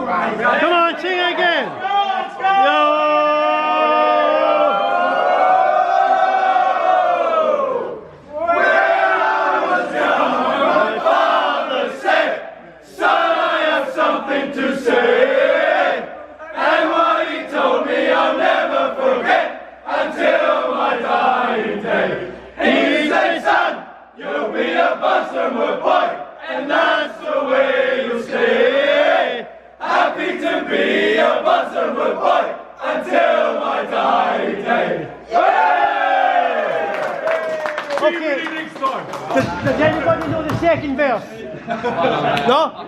Come on, sing again. Yo. To say, and what he told me I'll never forget until my dying day. He said, son, you'll be a Barnstoneworth boy, and that's the way you'll stay. Happy to be a Barnstoneworth boy until my dying day. Okay. Does anybody know the second verse? No?